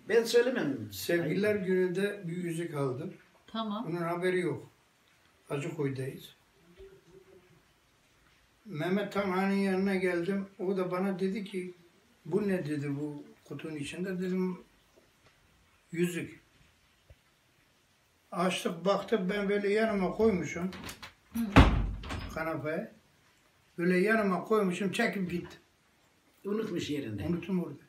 Ben söylemem. Sevgililer gününde bir yüzük aldım. Tamam. Bunun haberi yok. Hacıkoy'dayız. Mehmet Tanhan'ın yanına geldim. O da bana dedi ki, bu ne dedi bu kutunun içinde? Dedim, yüzük. Açtık baktık, ben böyle yanıma koymuşum. Kanapeye. Böyle yanıma koymuşum, çekip gitti. Unutmuş yerinde. Unuttum orada.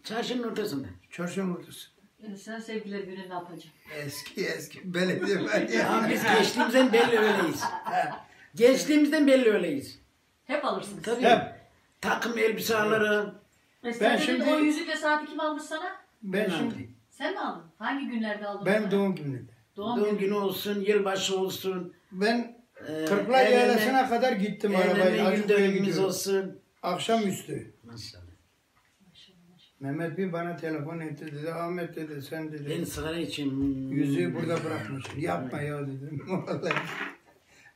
Çarşının ortasında. Çarşının ortası. Sen sevgililer günü ne yapacaksın? Eski belediye var Ya ya. biz gençliğimizden belli öyleyiz. Gençliğimizden belli öyleyiz. Hep alırsınız. Tabii. Hep. Takım elbise alırım. Sen şimdi- o yüzükle saati kim almış sana? Ben Ben şimdi, aldım. Sen mi aldın? Hangi günlerde aldın? ben sana? doğum gününde. Doğum günü olsun, yılbaşı olsun. Ben e, Kırklar evlenme- Yaylası'na kadar gittim arabayla. Evlenme yıl Hacıkoy'a dönümümüz gidiyorum. olsun. Akşamüstü. Maşallah. Maşallah, maşallah. Mehmet bir bana telefon etti dedi. Ahmet dedi sen dedi. Ben sigara için Yüzüğü burada bırakmışsın. Yapma ya dedim. Vallahi.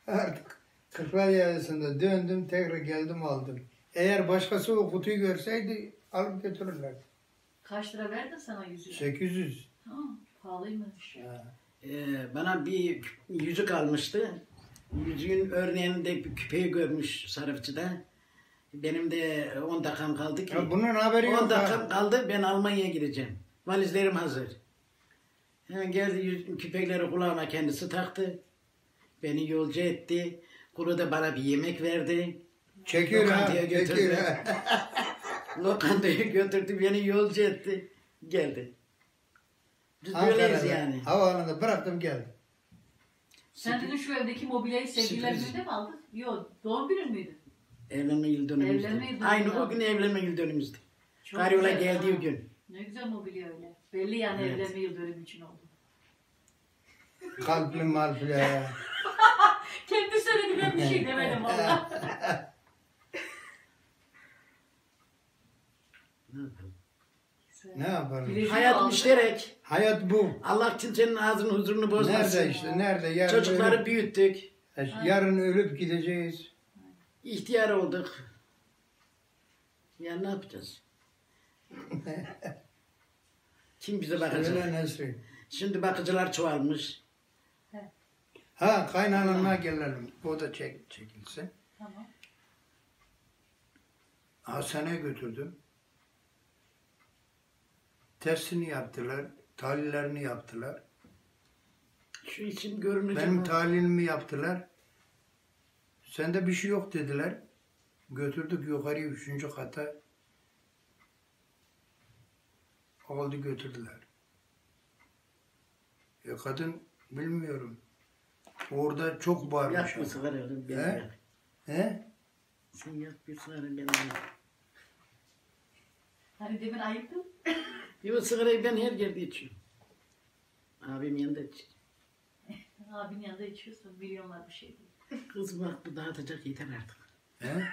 Artık Kırklar Yaylası'nda döndüm tekrar geldim aldım. Eğer başkası o kutuyu görseydi alıp götürürlerdi. Kaç lira verdin sana yüzüğü? 800. Ha, pahalıymış. Bana bir yüzük almıştı. Yüzüğün örneğinde bir küpeyi görmüş sarıfçıda. Benim de 10 dakikam kaldı ki. Ya bunun haberi 10 yok dakikam ha. kaldı, ben Almanya'ya gideceğim. Valizlerim hazır. Hemen geldi, küpekleri kulağıma kendisi taktı. Beni yolcu etti. Kuru da bana bir yemek verdi. Çekiyor ha. Lokantaya götürdü. Çekiyor ha. Lokantaya götürdü, beni yolcu etti. Geldi. Biz böyleyiz Ankara'da, yani. havaalanında bıraktım geldim. Sen dedin şu evdeki mobilyayı sevgililer Sürpriz. gününde mi aldın? Yok, doğum günün müydü? Evlenme yıl dönümümüzdü. Evlenme yıl dönümü Aynı o aldı. gün evlenme yıl dönümümüzdü. Çok Karyola güzel, geldiği ha. gün. Ne güzel mobilya öyle. Belli yani Evet. evlenme yıl dönümü için oldu. Kalpli malpli. Kendi söyledi, ben bir şey demedim valla. Ne yapalım? Bileziği Hayat aldı. müşterek. Hayat bu. Allah kimsenin ağzının huzurunu bozmasın. Nerede işte? Nerede? Yarın Çocukları ölüp, büyüttük. yarın ölüp gideceğiz. İhtiyar olduk. Ya ne yapacağız? Kim bize bakacak? Söyle Nesrin. Şimdi bakıcılar çoğalmış. Ha kaynanama gelelim. O da çekilsin. Tamam. Hastaneye götürdüm. Testini yaptılar. Tahlillerini yaptılar. Şu içim görünecek. Benim tahlilimi yaptılar. Sende bir şey yok dediler. Götürdük yukarıya 3. kata. Aldı götürdüler. Kadın bilmiyorum. Orada çok bağırmış. Yak bir sigara oğlum. Ben He? yak. He? Sen yak bir sigara ben yak. Hani demin ayıptın. Yo sigarayı ben her yerde içiyorum. Abim yanında içiyor. Abinin yanında içiyorsun. Milyonlar bir şey değil. Kız bak bu dağıtacak yeter artık. He?